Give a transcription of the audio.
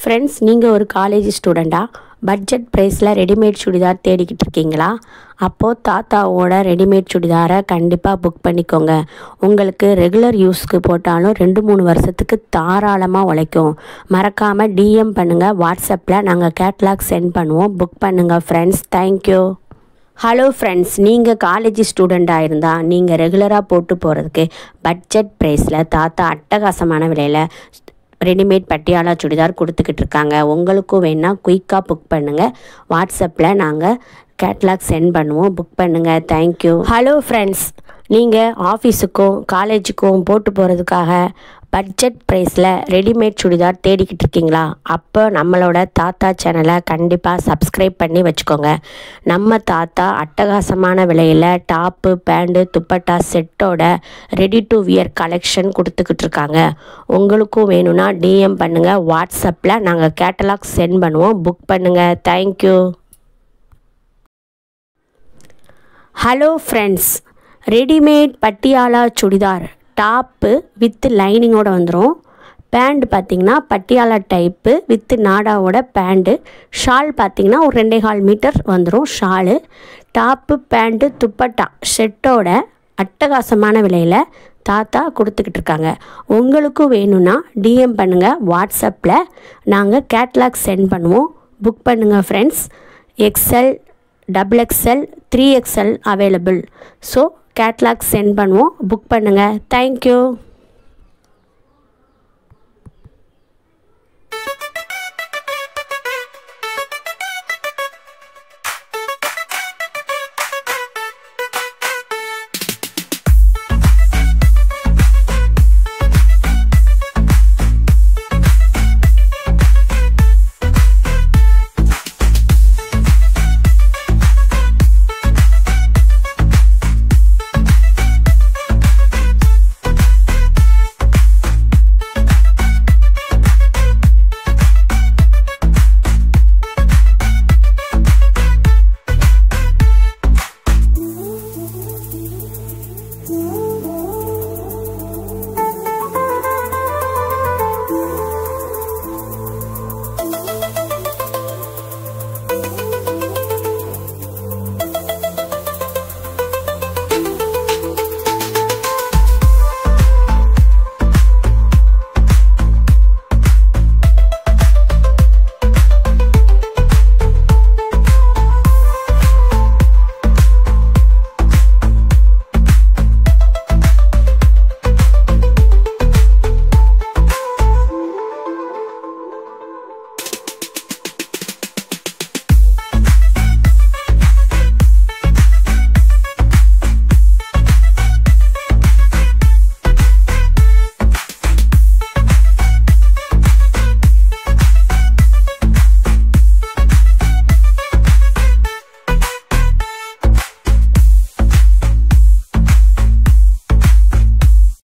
Friends, நீங்கள் ஒரு college ஸ்டூடெண்ட்டாக பட்ஜெட் ப்ரைஸில் ரெடிமேட் சுடிதார் தேடிக்கிட்டு இருக்கீங்களா? அப்போது தாத்தாவோட ரெடிமேட் சுடிதாரை கண்டிப்பாக புக் பண்ணிக்கோங்க. உங்களுக்கு ரெகுலர் யூஸ்க்கு போட்டாலும் 2-3 வருஷத்துக்கு தாராளமாக உழைக்கும். மறக்காமல் டிஎம் பண்ணுங்கள். வாட்ஸ்அப்பில் நாங்கள் கேட்லாக் சென்ட் பண்ணுவோம். புக் பண்ணுங்கள் ஃப்ரெண்ட்ஸ். தேங்க்யூ. ஹலோ ஃப்ரெண்ட்ஸ், நீங்கள் காலேஜ் ஸ்டூடெண்ட்டாக இருந்தால் நீங்கள் ரெகுலராக போட்டு போகிறதுக்கு பட்ஜெட் ப்ரைஸில் தாத்தா அட்டகாசமான விலையில் ரெடிமேட் பட்டியாலா சுடிதார் கொடுத்துக்கிட்டு இருக்காங்க. உங்களுக்கும் வேணால் குயிக்காக புக் பண்ணுங்கள். வாட்ஸ்அப்பில் நாங்கள் கேட்லாக் சென்ட் பண்ணுவோம். புக் பண்ணுங்கள். தேங்க்யூ. ஹலோ ஃப்ரெண்ட்ஸ், நீங்கள் ஆஃபீஸுக்கும் காலேஜுக்கும் போட்டு போகிறதுக்காக பட்ஜெட் ப்ரைஸில் ரெடிமேட் சுடிதார் தேடிக்கிட்டு இருக்கீங்களா? அப்போ நம்மளோட தாத்தா சேனலை கண்டிப்பாக சப்ஸ்கிரைப் பண்ணி வச்சுக்கோங்க. நம்ம தாத்தா அட்டகாசமான விலையில் டாப்பு, பேண்ட்டு, துப்பட்டா செட்டோட ரெடி டு வியர் கலெக்ஷன் கொடுத்துக்கிட்டு இருக்காங்க. உங்களுக்கும் வேணும்னா டிஎம் பண்ணுங்கள். வாட்ஸ்அப்பில் நாங்கள் கேட்டலாக் சென்ட் பண்ணுவோம். புக் பண்ணுங்கள். Thank you. Hello friends, readymade Patiala churidar top with லைனிங்கோடு வந்துடும். பேண்ட் பார்த்திங்கன்னா பட்டியாலா டைப்பு வித் நாடாவோட பேண்ட்டு. ஷால் பார்த்திங்கன்னா ஒரு 2.25 மீட்டர் வந்துடும் ஷாலு. டாப்பு, பேண்ட்டு, துப்பட்டா செட்டோட அட்டகாசமான விலையில் தாத்தா கொடுத்துக்கிட்டு இருக்காங்க. உங்களுக்கும் வேணும்னா டிஎம் பண்ணுங்கள். வாட்ஸ்அப்பில் நாங்கள் கேட்லாக் சென்ட் பண்ணுவோம். புக் பண்ணுங்கள் friends. XL, XXL, 3XL available. So catalogue send பண்ணுவோம். புக் பண்ணுங்கள். தேங்க்யூ.